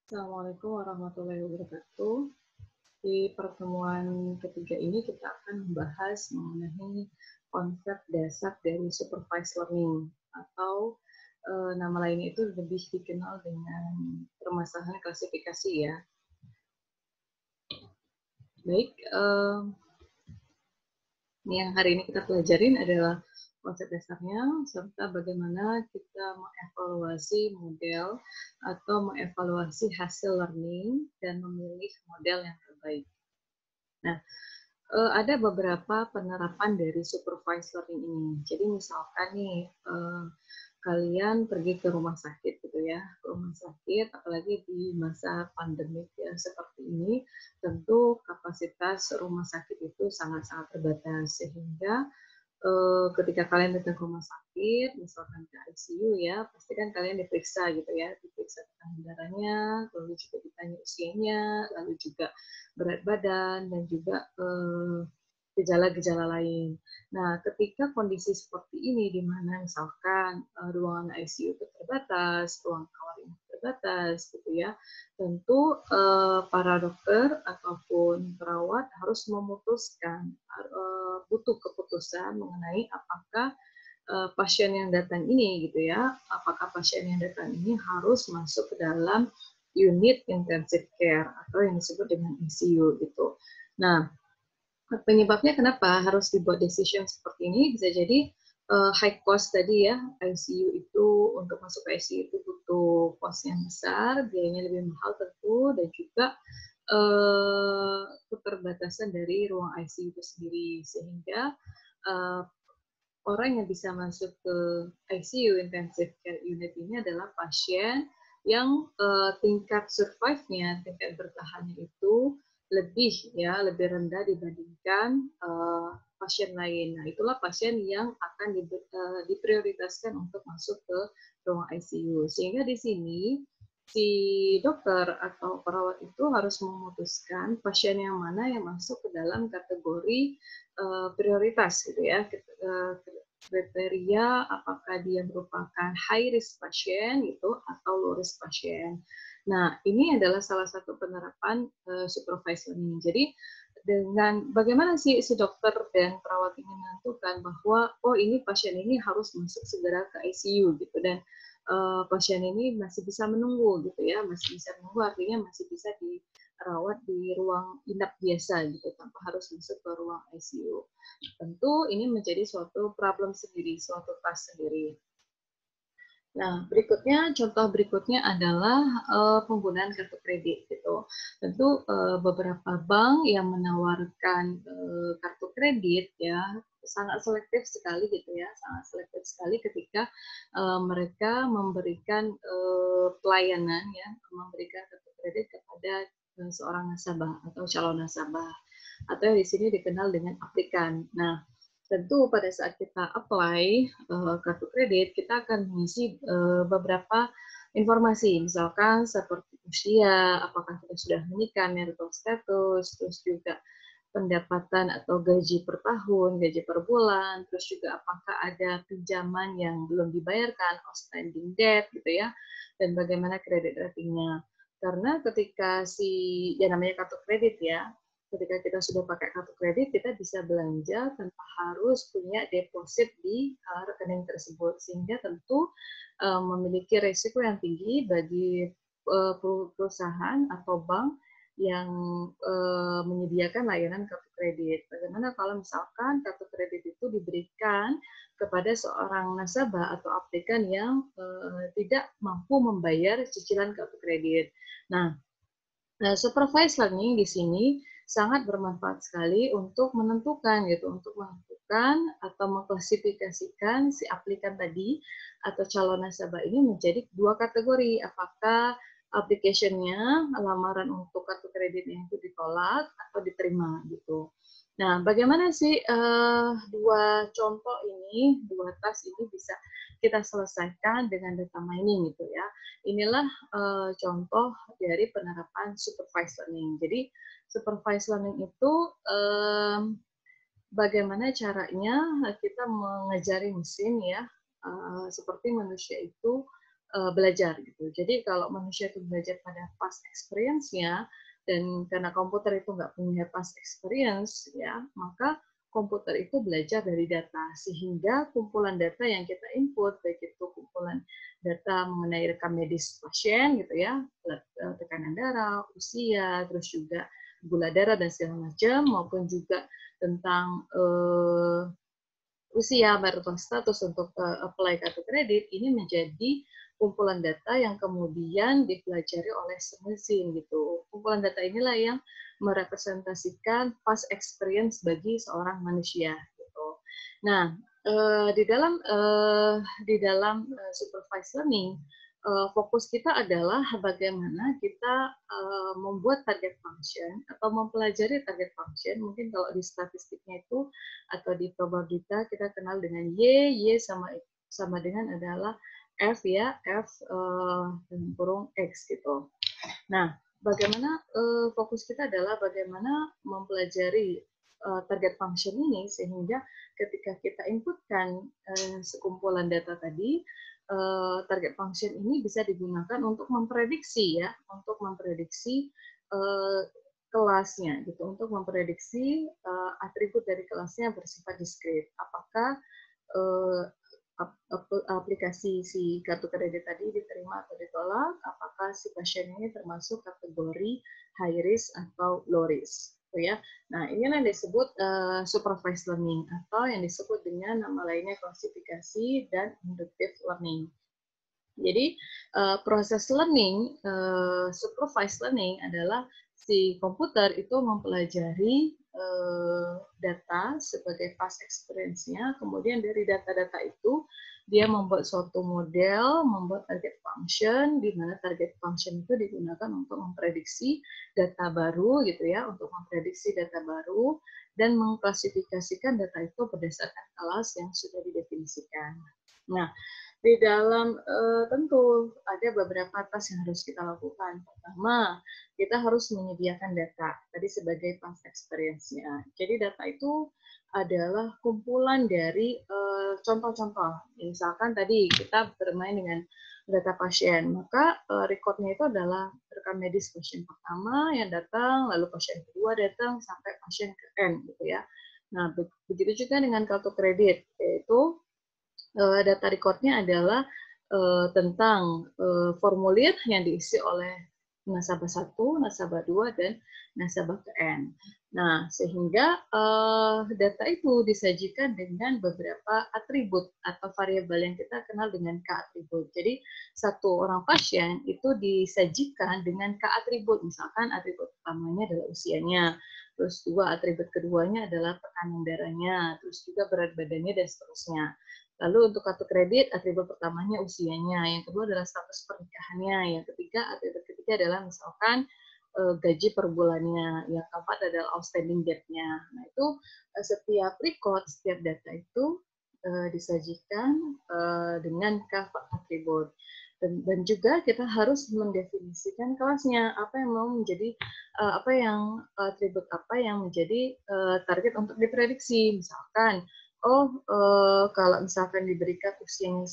Assalamualaikum warahmatullahi wabarakatuh. Di pertemuan ketiga ini kita akan membahas mengenai konsep dasar dari supervised learning atau nama lainnya itu lebih dikenal dengan permasalahan klasifikasi ya. Baik, yang hari ini kita pelajarin adalah konsep dasarnya serta bagaimana kita mengevaluasi model atau mengevaluasi hasil learning dan memilih model yang terbaik. Nah, ada beberapa penerapan dari supervised learning ini. Jadi misalkan nih, kalian pergi ke rumah sakit gitu ya, ke rumah sakit, apalagi di masa pandemik ya seperti ini, tentu kapasitas rumah sakit itu sangat-sangat terbatas sehingga ketika kalian datang ke rumah sakit, misalkan ke ICU ya, pasti kan kalian diperiksa gitu ya, diperiksa tekanan darahnya, lalu juga ditanya usianya, lalu juga berat badan, dan juga gejala-gejala lain. Nah, ketika kondisi seperti ini, di mana misalkan ruangan ICU itu terbatas, ruang kawat ini terbatas, gitu ya, tentu para dokter ataupun perawat harus memutuskan, butuh keputusan mengenai apakah pasien yang datang ini gitu ya, apakah pasien yang datang ini harus masuk ke dalam unit intensive care atau yang disebut dengan ICU gitu. Nah, penyebabnya kenapa harus dibuat decision seperti ini? Bisa jadi high cost tadi ya, ICU itu untuk masuk ke ICU itu butuh cost yang besar, biayanya lebih mahal tentu, dan juga keterbatasan dari ruang ICU itu sendiri, sehingga orang yang bisa masuk ke ICU intensive care unit ini adalah pasien yang tingkat survive-nya, tingkat bertahannya itu lebih rendah dibandingkan pasien lain. Nah, itulah pasien yang akan diprioritaskan untuk masuk ke ruang ICU. Sehingga di sini si dokter atau perawat itu harus memutuskan pasien yang mana yang masuk ke dalam kategori prioritas gitu ya, kriteria apakah dia merupakan high risk pasien gitu atau low risk pasien. Nah, ini adalah salah satu penerapan supervised learning. Jadi dengan bagaimana si dokter dan perawat ini menentukan bahwa oh ini pasien ini harus masuk segera ke ICU gitu, dan pasien ini masih bisa menunggu gitu ya, masih bisa menunggu artinya masih bisa dirawat di ruang inap biasa gitu tanpa harus masuk ke ruang ICU. Tentu ini menjadi suatu problem sendiri, suatu task sendiri. Nah, contoh berikutnya adalah penggunaan kartu kredit gitu. Tentu beberapa bank yang menawarkan kartu kredit ya sangat selektif sekali gitu ya, sangat selektif sekali ketika mereka memberikan pelayanan ya, memberikan kartu kredit kepada seorang nasabah atau calon nasabah atau yang di sini dikenal dengan aplikan. Nah, tentu pada saat kita apply kartu kredit, kita akan mengisi beberapa informasi, misalkan seperti usia, apakah kita sudah menikah, marital status, terus juga pendapatan atau gaji per tahun, gaji per bulan, terus juga apakah ada pinjaman yang belum dibayarkan, outstanding debt gitu ya, dan bagaimana kredit ratingnya. Karena ketika ya namanya kartu kredit ya, ketika kita sudah pakai kartu kredit, kita bisa belanja tanpa harus punya deposit di rekening tersebut, sehingga tentu memiliki risiko yang tinggi bagi perusahaan atau bank yang menyediakan layanan kartu kredit. Bagaimana kalau misalkan kartu kredit itu diberikan kepada seorang nasabah atau aplikan yang tidak mampu membayar cicilan kartu kredit. Nah, supervised learning di sini sangat bermanfaat sekali untuk menentukan atau mengklasifikasikan si aplikan tadi atau calon nasabah ini menjadi dua kategori, apakah application-nya, lamaran untuk kartu kreditnya itu ditolak atau diterima gitu. Nah, bagaimana sih dua contoh ini, dua task ini bisa kita selesaikan dengan data mining gitu ya. Inilah contoh dari penerapan supervised learning. Jadi supervised learning itu bagaimana caranya kita mengajari mesin ya, seperti manusia itu belajar gitu. Jadi kalau manusia itu belajar pada past experience-nya, dan karena komputer itu nggak punya past experience, ya, maka komputer itu belajar dari data, sehingga kumpulan data yang kita input, baik itu kumpulan data mengenai rekam medis pasien gitu ya, tekanan darah, usia, terus juga gula darah dan segala macam, maupun juga tentang usia, marital status untuk apply kartu kredit, ini menjadi kumpulan data yang kemudian dipelajari oleh mesin gitu. Kumpulan data inilah yang merepresentasikan past experience bagi seorang manusia gitu. Nah, di dalam supervised learning, fokus kita adalah bagaimana kita membuat target function atau mempelajari target function. Mungkin kalau di statistiknya itu atau di probabilitas kita kenal dengan Y sama dengan adalah F ya, F dalam kurung X gitu. Nah, bagaimana fokus kita adalah bagaimana mempelajari target function ini sehingga ketika kita inputkan sekumpulan data tadi, target function ini bisa digunakan untuk memprediksi ya, untuk memprediksi kelasnya gitu, untuk memprediksi atribut dari kelasnya bersifat diskrit. Apakah aplikasi si kartu kredit tadi diterima atau ditolak, apakah si pasien ini termasuk kategori high risk atau low risk, gitu ya. Nah, inilah yang disebut supervised learning atau yang disebut dengan nama lainnya klasifikasi dan inductive learning. Jadi proses learning, supervised learning adalah si komputer itu mempelajari data sebagai past experience-nya, kemudian dari data-data itu dia membuat suatu model, membuat target function, di mana target function itu digunakan untuk memprediksi data baru gitu ya, untuk memprediksi data baru dan mengklasifikasikan data itu berdasarkan kelas yang sudah didefinisikan. Nah, di dalam tentu ada beberapa task yang harus kita lakukan. Pertama, kita harus menyediakan data tadi sebagai past experience-nya. Jadi data itu adalah kumpulan dari contoh-contoh. Misalkan tadi kita bermain dengan data pasien, maka record-nya itu adalah rekam medis pasien pertama yang datang, lalu pasien kedua datang sampai pasien ke N gitu ya. Nah, begitu juga dengan kartu kredit, yaitu data record-nya adalah tentang formulir yang diisi oleh nasabah 1, nasabah 2, dan nasabah ke N. Nah, sehingga data itu disajikan dengan beberapa atribut atau variabel yang kita kenal dengan K-atribut. Jadi, satu orang pasien itu disajikan dengan K-atribut. Misalkan atribut pertamanya adalah usianya, terus dua atribut keduanya adalah tekanan darahnya, terus juga berat badannya, dan seterusnya. Lalu untuk kartu kredit, atribut pertamanya usianya, yang kedua adalah status pernikahannya, yang ketiga, atribut ketiga adalah misalkan gaji per bulannya, yang keempat adalah outstanding debt-nya. Nah, itu setiap record, setiap data itu disajikan dengan atribut. Dan juga kita harus mendefinisikan kelasnya, apa yang mau menjadi atribut apa yang menjadi target untuk diprediksi. Misalkan kalau misalkan diberikan usianya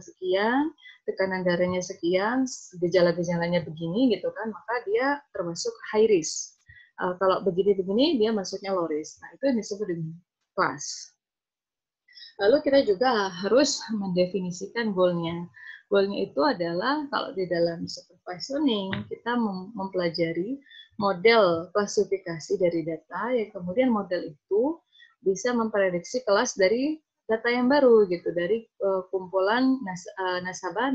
sekian, tekanan darahnya sekian, gejala-gejalanya begini gitu kan, maka dia termasuk high risk. Kalau begini-begini dia masuknya low risk. Nah, itu yang disebut dengan kelas. Lalu kita juga harus mendefinisikan goal-nya. Goal-nya itu adalah kalau di dalam supervised learning kita mempelajari model klasifikasi dari data, yang kemudian model itu bisa memprediksi kelas dari data yang baru gitu, dari kumpulan nasabah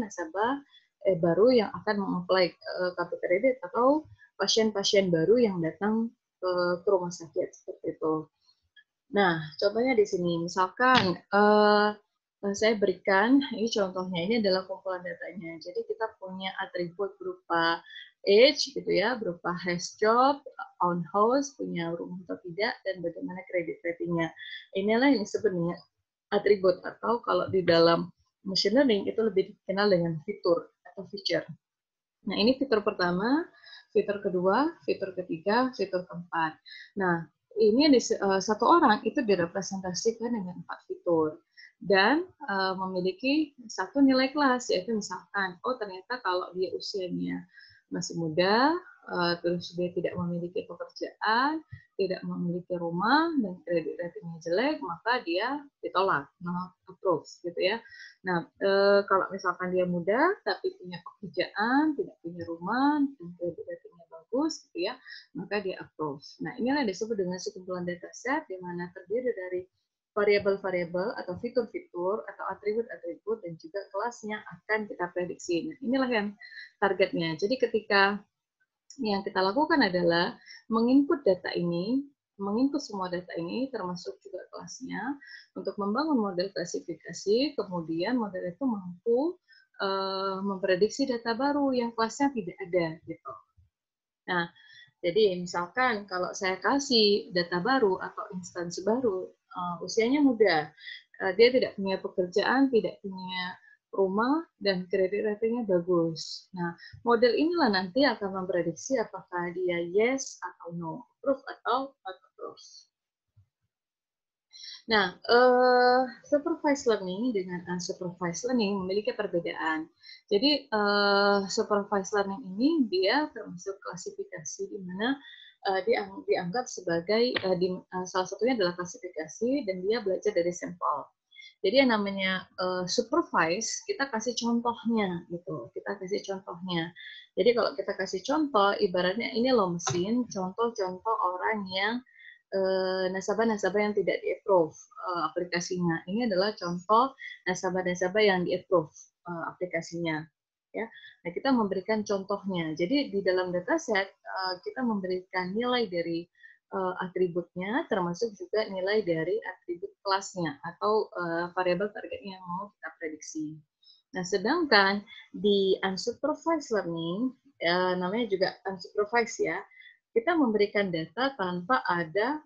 baru yang akan mengapply kartu kredit atau pasien-pasien baru yang datang ke rumah sakit seperti itu. Nah, contohnya di sini, misalkan saya berikan, ini contohnya, ini adalah kumpulan datanya. Jadi kita punya atribut berupa age, gitu ya, berupa has job, own house, punya rumah atau tidak, dan bagaimana kredit ratingnya. Inilah yang disebut dengan atribut, atau kalau di dalam machine learning itu lebih dikenal dengan fitur atau feature. Nah, ini fitur pertama, fitur kedua, fitur ketiga, fitur keempat. Nah, ini satu orang itu direpresentasikan dengan 4 fitur. dan memiliki satu nilai kelas, yaitu misalkan, oh ternyata kalau dia usianya masih muda, terus dia tidak memiliki pekerjaan, tidak memiliki rumah, dan kredit ratingnya jelek, maka dia ditolak, not approved, gitu ya. Nah, kalau misalkan dia muda, tapi punya pekerjaan, tidak punya rumah, dan kredit ratingnya bagus, gitu ya, maka dia approve. Nah, inilah disebut dengan sekumpulan dataset, di mana terdiri dari variabel-variabel atau fitur-fitur atau atribut-atribut dan juga kelasnya akan kita prediksi. Nah, inilah yang targetnya. Jadi ketika yang kita lakukan adalah menginput data ini, menginput semua data ini termasuk juga kelasnya untuk membangun model klasifikasi, kemudian model itu mampu memprediksi data baru yang kelasnya tidak ada gitu. Nah, jadi misalkan kalau saya kasih data baru atau instansi baru, usianya muda, dia tidak punya pekerjaan, tidak punya rumah, dan kredit ratingnya bagus. Nah, model inilah nanti akan memprediksi apakah dia yes atau no, approve atau not approve. Nah, supervised learning dengan unsupervised learning memiliki perbedaan. Jadi, supervised learning ini dia termasuk klasifikasi di mana dianggap sebagai salah satunya adalah klasifikasi dan dia belajar dari sampel. Jadi yang namanya supervise, kita kasih contohnya gitu. Kita kasih contohnya. Jadi kalau kita kasih contoh, ibaratnya ini loh mesin, contoh-contoh orang yang nasabah-nasabah yang tidak di-approve aplikasinya. Ini adalah contoh nasabah-nasabah yang di-approve aplikasinya. Ya, nah kita memberikan contohnya. Jadi di dalam dataset kita memberikan nilai dari atributnya, termasuk juga nilai dari atribut kelasnya atau variabel targetnya yang mau kita prediksi. Nah, sedangkan di unsupervised learning, namanya juga unsupervised ya, kita memberikan data tanpa ada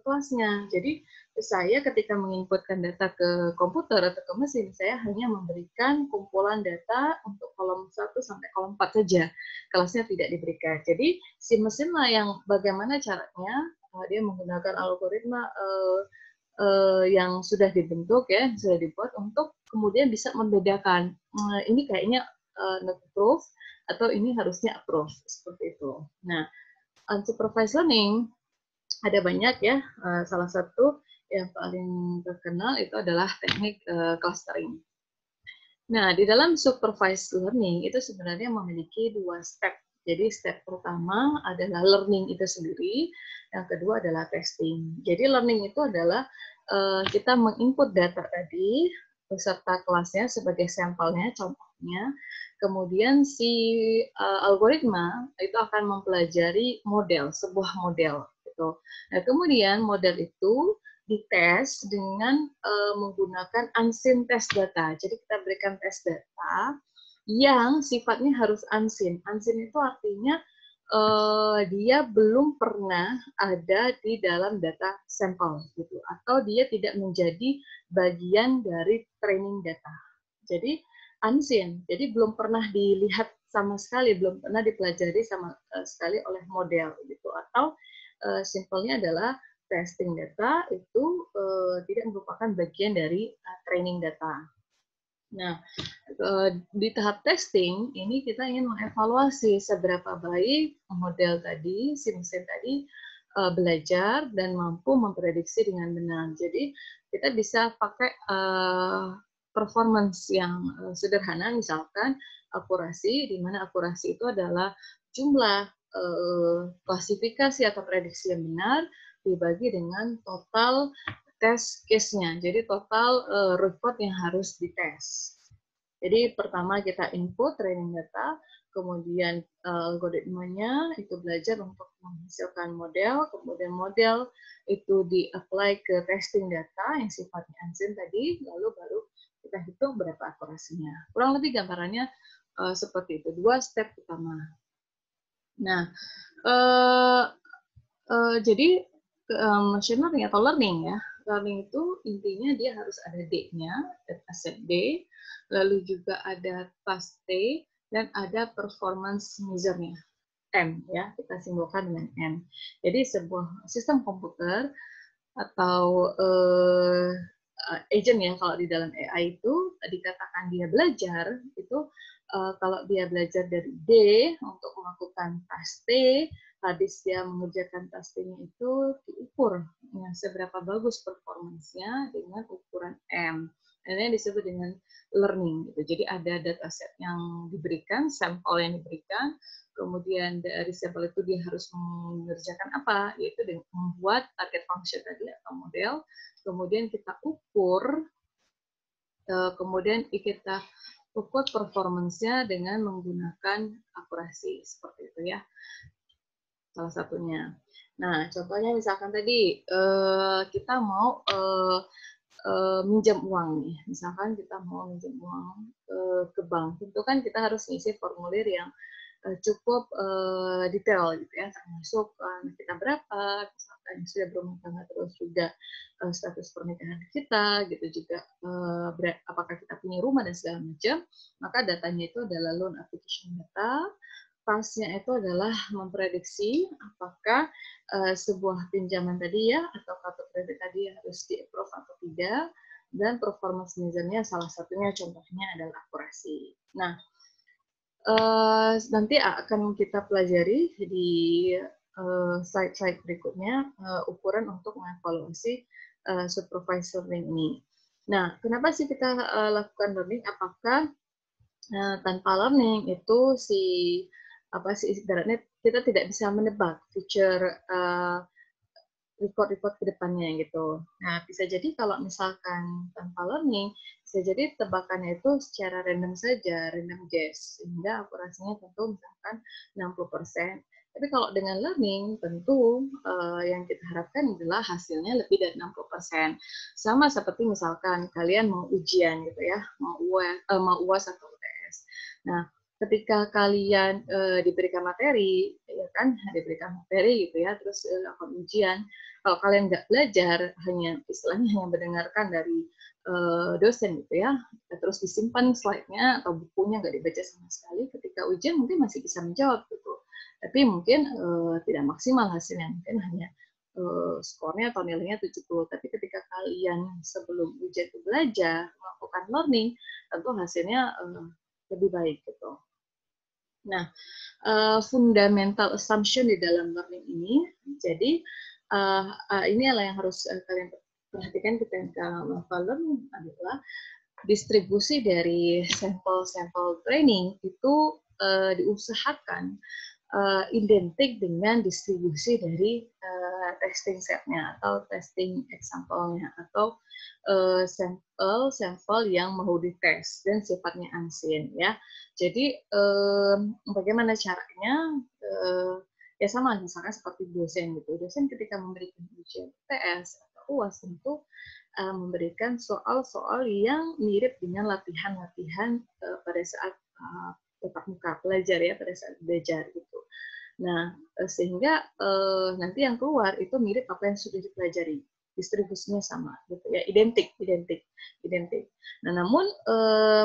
kelasnya. Jadi saya ketika menginputkan data ke komputer atau ke mesin, saya hanya memberikan kumpulan data untuk kolom 1 sampai kolom 4 saja. Kelasnya tidak diberikan. Jadi si mesin lah yang bagaimana caranya dia menggunakan algoritma yang sudah dibentuk ya, sudah dibuat untuk kemudian bisa membedakan ini kayaknya not approve atau ini harusnya approve seperti itu. Nah, unsupervised learning ada banyak ya. Salah satu yang paling terkenal itu adalah teknik clustering. Nah, di dalam supervised learning itu sebenarnya memiliki 2 step. Jadi step pertama adalah learning itu sendiri, yang kedua adalah testing. Jadi learning itu adalah kita menginput data tadi beserta kelasnya sebagai sampelnya, contohnya. Kemudian si algoritma itu akan mempelajari model, sebuah model gitu. Nah, kemudian model itu dites dengan menggunakan unseen test data. Jadi kita berikan tes data yang sifatnya harus unseen. Unseen itu artinya dia belum pernah ada di dalam data sampel gitu, atau dia tidak menjadi bagian dari training data. Jadi unseen, jadi belum pernah dilihat sama sekali, belum pernah dipelajari sama sekali oleh model gitu, atau simpelnya adalah testing data itu tidak merupakan bagian dari training data. Nah, di tahap testing ini kita ingin mengevaluasi seberapa baik model tadi, si mesin tadi belajar dan mampu memprediksi dengan benar. Jadi kita bisa pakai performance yang sederhana, misalkan akurasi, di mana akurasi itu adalah jumlah klasifikasi atau prediksi yang benar dibagi dengan total test case-nya. Jadi total report yang harus dites. Jadi pertama kita input training data, kemudian algoritmanya itu belajar untuk menghasilkan model, kemudian model itu di-apply ke testing data yang sifatnya unseen tadi, lalu baru kita hitung berapa akurasinya. Kurang lebih gambarannya seperti itu, 2 step utama. Nah, jadi machine learning atau learning ya, learning itu intinya dia harus ada D-nya, dataset D, lalu juga ada task T, dan ada performance measure-nya, M ya, kita simbolkan dengan M. Jadi sebuah sistem komputer atau agent ya, kalau di dalam AI itu dikatakan dia belajar itu kalau dia belajar dari D untuk melakukan task T, habis dia mengerjakan task T-nya itu diukur ya, seberapa bagus performance-nya dengan ukuran M. Ini disebut dengan learning gitu. Jadi ada dataset yang diberikan, sampel yang diberikan, kemudian dari sampel itu dia harus mengerjakan apa, yaitu dengan membuat target function tadi atau model, kemudian kita ukur, kemudian kita ukur performance-nya dengan menggunakan akurasi seperti itu ya, salah satunya. Nah, contohnya misalkan tadi kita mau minjam uang nih, misalkan kita mau minjam uang ke bank, tentu kan kita harus ngisi formulir yang cukup detail gitu ya, termasuk kita berapa, misalkan sudah berumah tangga, terus juga status pernikahan kita, gitu juga apakah kita punya rumah dan segala macam, maka datanya itu adalah loan application data. Tasknya itu adalah memprediksi apakah sebuah pinjaman tadi ya atau kartu kredit tadi harus di-approve atau tidak, dan performance measure-nya salah satunya contohnya adalah akurasi. Nah, nanti akan kita pelajari di slide-slide berikutnya ukuran untuk mengevaluasi supervised learning ini. Nah, kenapa sih kita lakukan learning? Apakah tanpa learning itu ibaratnya kita tidak bisa menebak future report-report ke depannya gitu. Nah, bisa jadi kalau misalkan tanpa learning, bisa jadi tebakannya itu secara random saja, random guess, sehingga akurasinya tentu misalkan 60%. Tapi kalau dengan learning, tentu yang kita harapkan adalah hasilnya lebih dari 60%. Sama seperti misalkan kalian mau ujian gitu ya, mau UAS atau UTS. Nah, ketika kalian diberikan materi, ya kan, diberikan materi gitu ya, terus akan ujian, kalau kalian nggak belajar, hanya istilahnya hanya mendengarkan dari dosen gitu ya, terus disimpan slide-nya atau bukunya nggak dibaca sama sekali, ketika ujian mungkin masih bisa menjawab gitu, tapi mungkin tidak maksimal hasilnya, mungkin hanya skornya atau nilainya 70. Tapi ketika kalian sebelum ujian itu belajar, melakukan learning, tentu hasilnya lebih baik gitu. Nah, fundamental assumption di dalam learning ini, jadi ini adalah yang harus kalian perhatikan ketika melakukan learning adalah distribusi dari sampel-sampel training itu diusahakan identik dengan distribusi dari testing setnya atau testing example-nya atau sampel-sampel yang mau dites dan sifatnya unseen ya. Jadi bagaimana caranya? Ya sama misalkan seperti dosen gitu. Dosen ketika memberikan ujian UTS atau UAS tentu memberikan soal-soal yang mirip dengan latihan-latihan pada saat tatap muka belajar ya, pada saat belajar gitu. Nah, sehingga nanti yang keluar itu mirip apa yang sudah dipelajari, distribusinya sama gitu ya, identik. Nah, namun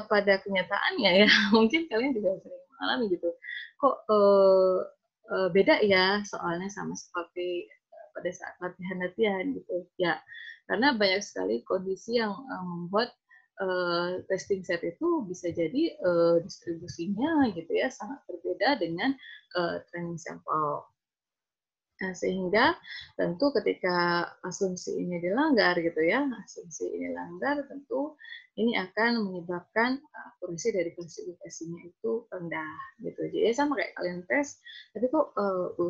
pada kenyataannya ya mungkin kalian juga sering mengalami gitu, kok beda ya soalnya sama seperti pada saat latihan-latihan gitu ya, karena banyak sekali kondisi yang membuat testing set itu bisa jadi distribusinya gitu ya sangat berbeda dengan training sampel. Nah, sehingga tentu ketika asumsi ini dilanggar gitu ya, asumsi ini langgar tentu ini akan menyebabkan akurasi dari klasifikasinya itu rendah gitu. Jadi sama kayak kalian tes, tapi kok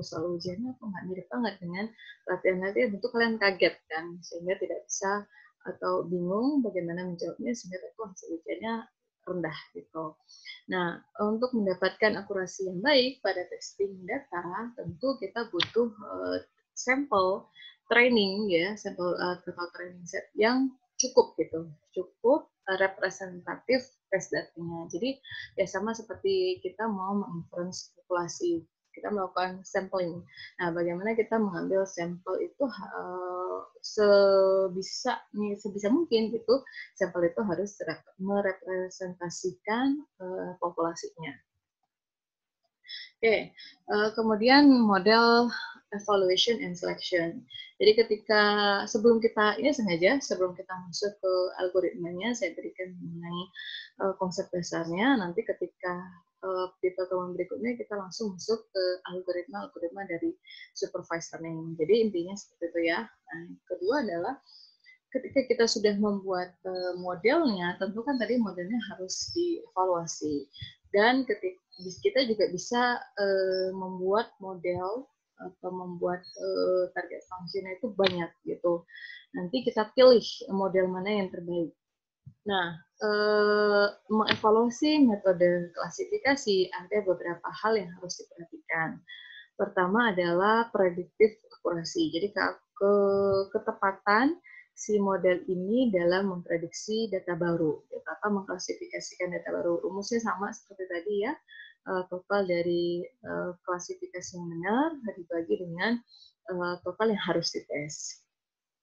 soal ujiannya kok nggak mirip banget dengan latihan-latihan, tentu kalian kaget kan, sehingga tidak bisa atau bingung bagaimana menjawabnya, sehingga tentu hasil ujiannya rendah gitu. Nah, untuk mendapatkan akurasi yang baik pada testing data, tentu kita butuh sampel training ya, sampel total training set yang cukup gitu, cukup representatif test datanya. Jadi ya sama seperti kita mau menginference populasi, kita melakukan sampling. Nah, bagaimana kita mengambil sampel itu sebisa mungkin gitu, sampel itu harus merepresentasikan populasinya. Oke, kemudian model evaluation and selection. Jadi ketika sebelum kita ini sengaja sebelum kita masuk ke algoritmanya, saya berikan mengenai konsep dasarnya. Nanti ketika di pertemuan berikutnya kita langsung masuk ke algoritma dari supervised learning. Jadi intinya seperti itu ya. Nah, yang kedua adalah ketika kita sudah membuat modelnya, tentu kan tadi modelnya harus dievaluasi. Dan ketika kita juga bisa membuat model atau membuat target fungsinya itu banyak gitu. Nanti kita pilih model mana yang terbaik. Nah, mengevaluasi metode klasifikasi ada beberapa hal yang harus diperhatikan. Pertama adalah predictive accuracy. Jadi ketepatan si model ini dalam memprediksi data baru, atau mengklasifikasikan data baru. Rumusnya sama seperti tadi ya, total dari klasifikasi yang benar dibagi dengan total yang harus dites.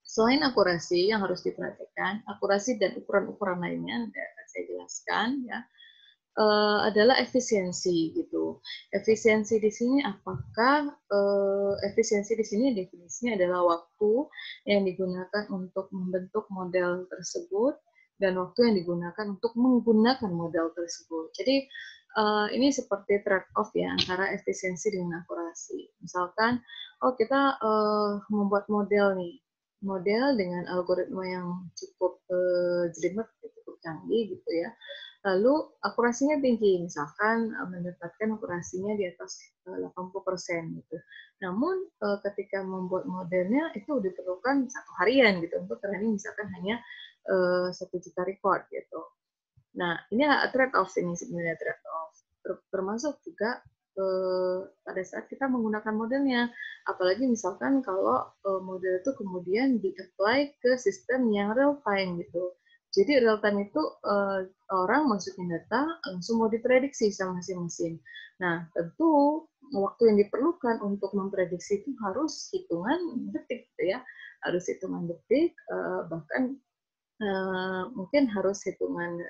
Selain akurasi yang harus diperhatikan, akurasi dan ukuran-ukuran lainnya akan saya jelaskan ya, adalah efisiensi gitu. Efisiensi di sini apakah efisiensi di sini definisinya adalah waktu yang digunakan untuk membentuk model tersebut dan waktu yang digunakan untuk menggunakan model tersebut. Jadi ini seperti trade-off ya antara efisiensi dengan akurasi. Misalkan, oh kita membuat model nih, model dengan algoritma yang cukup jelimet, cukup canggih gitu ya. Lalu akurasinya tinggi, misalkan mendapatkan akurasinya di atas 80% gitu. Namun ketika membuat modelnya itu diperlukan 1 harian gitu untuk training misalkan hanya 1 juta record gitu. Nah, ini trade-off ini sebenarnya trade-off. Termasuk juga pada saat kita menggunakan modelnya. Apalagi misalkan kalau model itu kemudian di-apply ke sistem yang real time gitu. Jadi real time itu orang masukin data langsung mau diprediksi sama mesin-mesin. Nah, tentu waktu yang diperlukan untuk memprediksi itu harus hitungan detik gitu ya. Harus hitungan detik, bahkan mungkin harus hitungan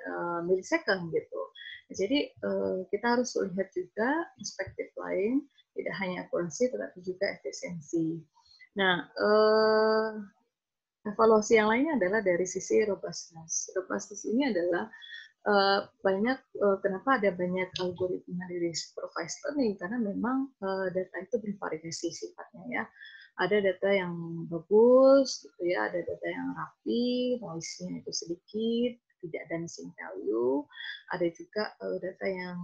milisecond gitu. Jadi kita harus lihat juga perspektif lain, tidak hanya akurasi tetapi juga efisiensi. Nah, evaluasi yang lainnya adalah dari sisi robustness. Robustness ini adalah kenapa ada banyak algoritma dari supervised learning, karena memang data itu bervariasi sifatnya ya. Ada data yang bagus, gitu ya, ada data yang rapi, noise-nya itu sedikit, tidak ada missing value. Ada juga data yang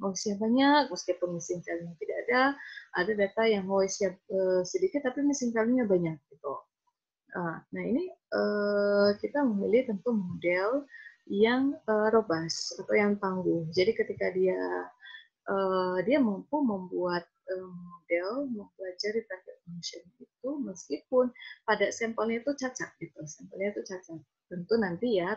noise-nya banyak, meskipun missing value-nya tidak ada. Ada data yang noise-nya sedikit, tapi missing value-nya banyak. Gitu. Nah ini kita memilih tentu model yang robust atau yang tangguh. Jadi ketika dia mampu membuat model mempelajari target function itu meskipun pada sampelnya itu cacat gitu, sampelnya itu cacat. Tentu nanti ya,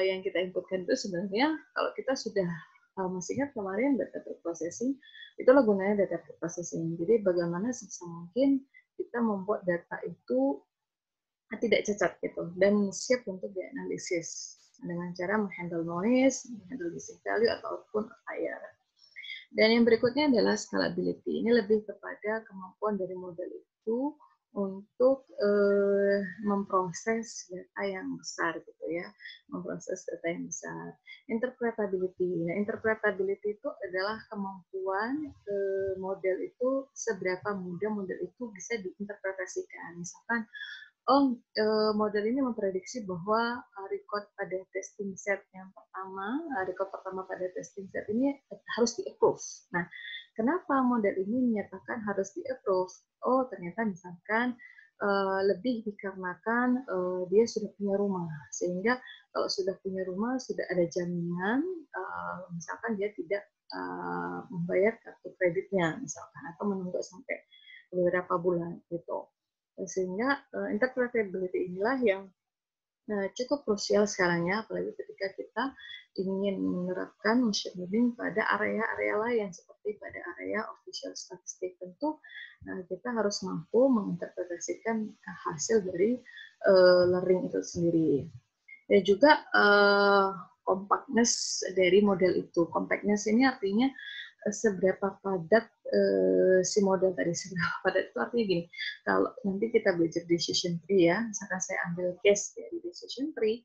yang kita inputkan itu sebenarnya kalau kita sudah masih ingat kemarin data preprocessing, itulah gunanya data preprocessing. Jadi bagaimana sebisa mungkin kita membuat data itu tidak cacat gitu dan siap untuk dianalisis dengan cara menghandle noise, menghandle missing value ataupun outlier. Dan yang berikutnya adalah scalability. Ini lebih kepada kemampuan dari model itu untuk memproses data yang besar gitu ya, memproses data yang besar. Interpretability. Nah, interpretability itu adalah kemampuan model itu seberapa mudah model itu bisa diinterpretasikan. Misalkan model ini memprediksi bahwa record pada testing set yang pertama, record pertama pada testing set ini harus di-approve. Nah, kenapa model ini menyatakan harus di-approve? Oh, ternyata misalkan lebih dikarenakan dia sudah punya rumah, sehingga kalau sudah punya rumah sudah ada jaminan, misalkan dia tidak membayar kartu kreditnya, misalkan, atau menunggu sampai beberapa bulan gitu. Sehingga interpretability inilah yang cukup krusial sekarang ya, apalagi ketika kita ingin menerapkan machine learning pada area-area lain seperti pada area official statistik. Tentu kita harus mampu menginterpretasikan hasil dari learning itu sendiri. Dan juga compactness dari model itu. Compactness ini artinya seberapa padat si model tadi. Seberapa padat itu artinya gini, kalau nanti kita belajar decision tree ya, misalkan saya ambil case dari decision tree,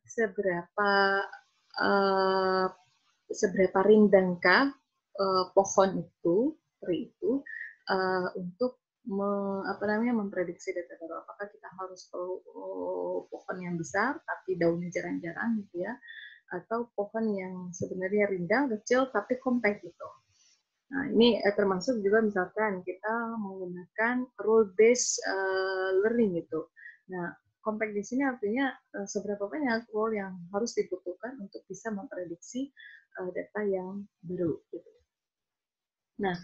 seberapa seberapa rindangkah pohon itu, tree itu, untuk memprediksi data baru. Apakah kita harus perlu pohon yang besar tapi daunnya jarang-jarang gitu ya, atau pohon yang sebenarnya rindang, kecil tapi compact gitu. Nah, ini termasuk juga misalkan kita menggunakan rule based learning gitu. Nah, compact di sini artinya seberapa banyak rule yang harus dibutuhkan untuk bisa memprediksi data yang baru gitu. Nah,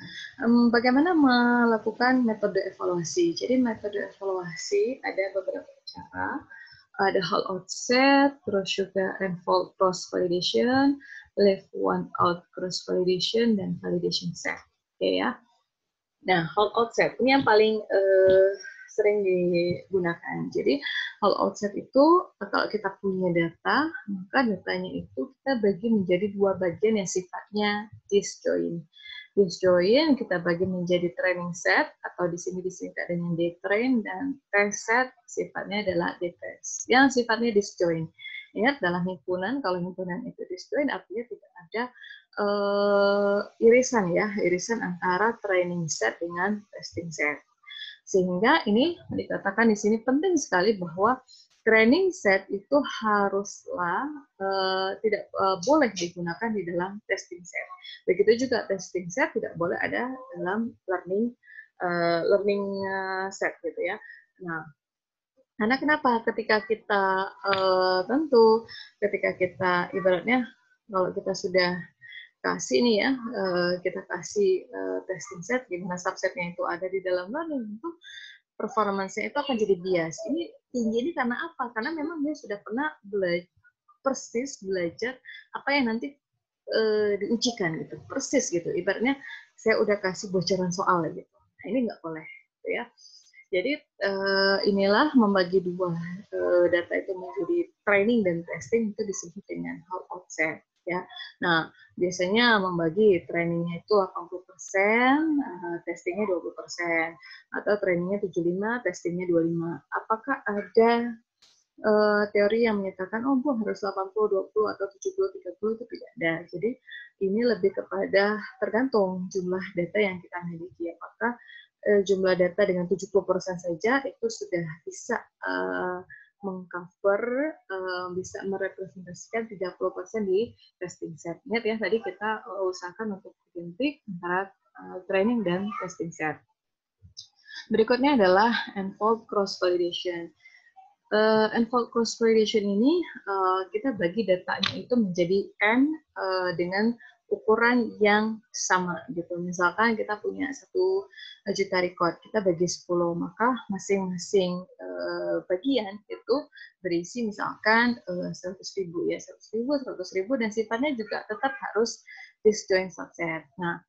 bagaimana melakukan metode evaluasi? Jadi metode evaluasi ada beberapa cara. Ada whole out set, terus juga unfold cross validation, left one out cross validation, dan validation set. Oke ya. Nah, whole out set ini yang paling sering digunakan. Jadi whole out set itu kalau kita punya data, maka datanya itu kita bagi menjadi dua bagian yang sifatnya disjoint. Disjoint kita bagi menjadi training set atau di sini disingkat dengan D-train, dan test set sifatnya adalah D-test yang sifatnya disjoint. Ingat dalam himpunan, kalau himpunan itu disjoint artinya tidak ada irisan ya, irisan antara training set dengan testing set. Sehingga ini dikatakan di sini penting sekali bahwa training set itu haruslah tidak boleh digunakan di dalam testing set. Begitu juga testing set tidak boleh ada dalam learning set gitu ya. Nah, karena kenapa? Ketika kita tentu ketika kita ibaratnya kalau kita sudah kasih nih ya, kita kasih testing set, gimana subsetnya itu ada di dalam learning, itu performance-nya itu akan jadi bias. Ini tinggi ini karena apa? Karena memang dia sudah pernah persis belajar apa yang nanti diujikan gitu, persis gitu. Ibaratnya saya udah kasih bocoran soal gitu. Nah, ini nggak boleh, gitu ya. Jadi inilah membagi dua data itu menjadi training dan testing itu disebut dengan whole out set. Ya. Nah, biasanya membagi trainingnya itu 80%, testingnya 20%, atau trainingnya 75%, testingnya 25%. Apakah ada teori yang menyatakan, oh Bu harus 80-20 atau 70-30, itu tidak ada. Jadi ini lebih kepada tergantung jumlah data yang kita miliki. Apakah jumlah data dengan 70% saja itu sudah bisa mengcover, bisa merepresentasikan 30% di testing set. Ingat ya, tadi kita usahakan untuk identik antara training dan testing set. Berikutnya adalah unfold cross validation. Unfold cross validation ini kita bagi datanya itu menjadi N dengan ukuran yang sama gitu. Misalkan kita punya 1 juta record, kita bagi 10, maka masing-masing bagian itu berisi misalkan 100.000 ya, 100.000, dan sifatnya juga tetap harus disjoint subset. Nah,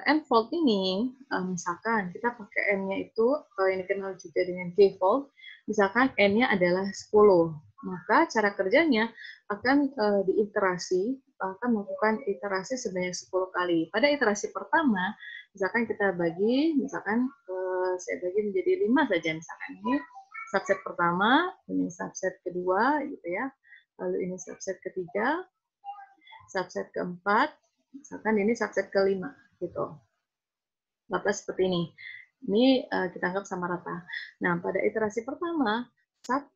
N-fold ini, misalkan kita pakai N-nya itu yang dikenal juga dengan K-fold, misalkan N-nya adalah 10, maka cara kerjanya akan diiterasi, akan melakukan iterasi sebanyak 10 kali. Pada iterasi pertama, misalkan kita bagi, misalkan saya bagi menjadi 5 saja, misalkan ini subset pertama, ini subset kedua, gitu ya, lalu ini subset ketiga, subset keempat, misalkan ini subset kelima, gitu. Bapak seperti ini. Ini kita anggap sama rata. Nah, pada iterasi pertama, 1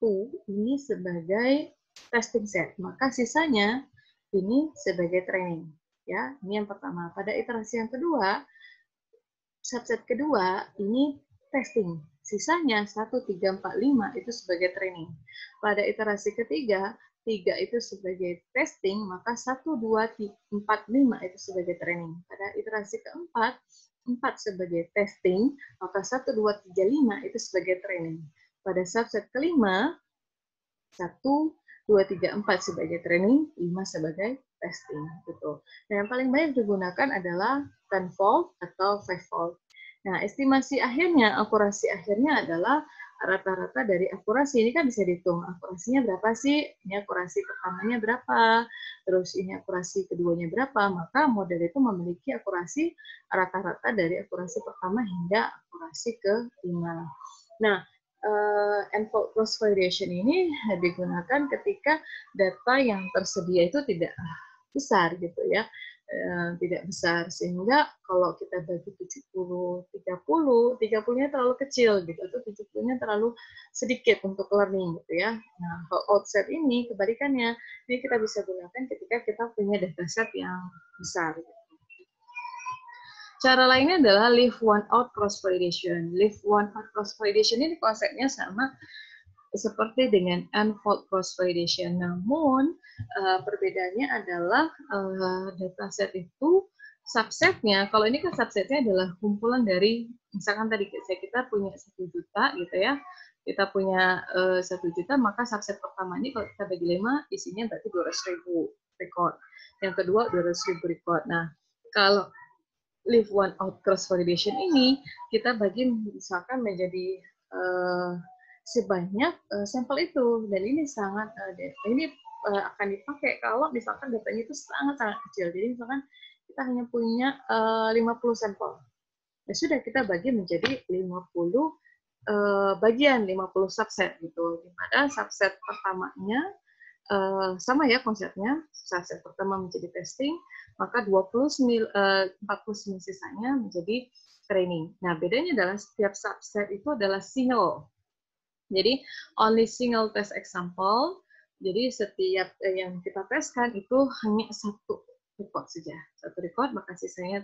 ini sebagai testing set, maka sisanya ini sebagai training. Ya, ini yang pertama. Pada iterasi yang kedua, subset kedua ini testing. Sisanya 1, 3, 4, 5 itu sebagai training. Pada iterasi ketiga, 3 itu sebagai testing, maka 1, 2, 4, 5 itu sebagai training. Pada iterasi keempat, 4 sebagai testing, maka 1, 2, 3, 5 itu sebagai training. Pada subset kelima, 1, 2, 3, 4 sebagai training, 5 sebagai testing. Gitu. Nah, yang paling banyak digunakan adalah 10-fold atau 5-fold. Nah, estimasi akhirnya, akurasi akhirnya adalah rata-rata dari akurasi. Ini kan bisa dihitung, akurasinya berapa sih? Ini akurasi pertamanya berapa? Terus ini akurasi keduanya berapa? Maka model itu memiliki akurasi rata-rata dari akurasi pertama hingga akurasi kelima. Nah, N-fold cross validation ini digunakan ketika data yang tersedia itu tidak besar gitu ya, tidak besar, sehingga kalau kita bagi 70 30, 30-nya terlalu kecil gitu, atau 70-nya terlalu sedikit untuk learning gitu ya. Nah, kalau outset ini kebalikannya, ini kita bisa gunakan ketika kita punya dataset yang besar gitu. Cara lainnya adalah leave one out cross validation. Leave one out cross validation ini konsepnya sama seperti dengan n-fold cross validation. Namun perbedaannya adalah dataset itu subsetnya, kalau ini kan subsetnya adalah kumpulan dari, misalkan tadi kita punya 1 juta gitu ya, kita punya 1 juta, maka subset pertama ini kalau kita bagi 5, isinya berarti 200.000 record. Yang kedua 200.000 record. Nah, kalau leave one out cross validation ini kita bagi misalkan menjadi sebanyak sampel itu, dan ini sangat akan dipakai kalau misalkan datanya itu sangat-sangat kecil. Jadi misalkan kita hanya punya 50 sampel, ya sudah kita bagi menjadi 50 bagian, 50 subset gitu. Dimana subset pertamanya sama ya konsepnya, subset pertama menjadi testing, maka 49 sisanya menjadi training. Nah, bedanya adalah setiap subset itu adalah single. Jadi, only single test example. Jadi, setiap yang kita teskan itu hanya 1 record saja. 1 record, maka sisanya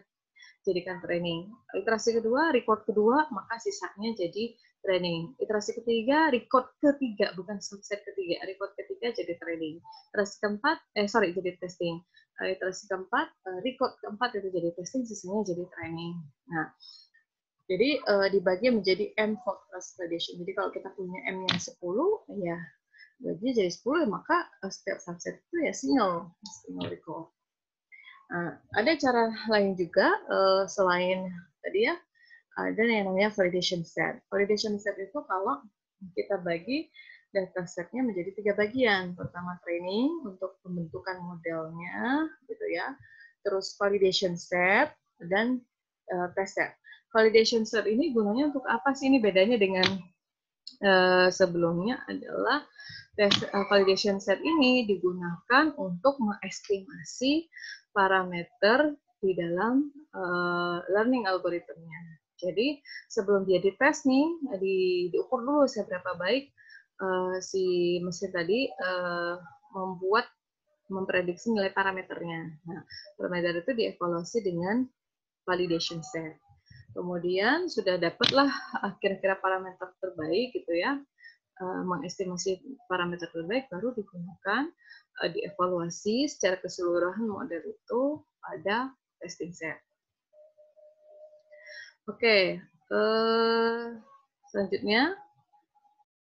jadikan training. Iterasi kedua, record kedua, maka sisanya jadi training. Iterasi ketiga, record ketiga, bukan subset ketiga. Record ketiga jadi training. Iterasi keempat, jadi testing. Iterasi keempat, record keempat itu jadi testing, sisanya jadi training. Nah, jadi dibagi menjadi n-fold cross validation. Jadi kalau kita punya m-nya 10, ya bagi jadi 10, maka setiap subset itu ya single record. Nah, ada cara lain juga selain tadi ya, ada yang namanya validation set. Validation set itu kalau kita bagi datasetnya menjadi 3 bagian. Pertama training untuk pembentukan modelnya, gitu ya. Terus validation set dan test set. Validation set ini gunanya untuk apa sih? Ini bedanya dengan sebelumnya adalah validation set ini digunakan untuk mengestimasi parameter di dalam learning algoritmnya. Jadi sebelum dia dites nih, diukur dulu seberapa baik si mesin tadi memprediksi nilai parameternya. Nah, parameter itu dievaluasi dengan validation set. Kemudian sudah dapatlah kira-kira parameter terbaik gitu ya, mengestimasi parameter terbaik, baru digunakan dievaluasi secara keseluruhan model itu pada testing set. Oke, selanjutnya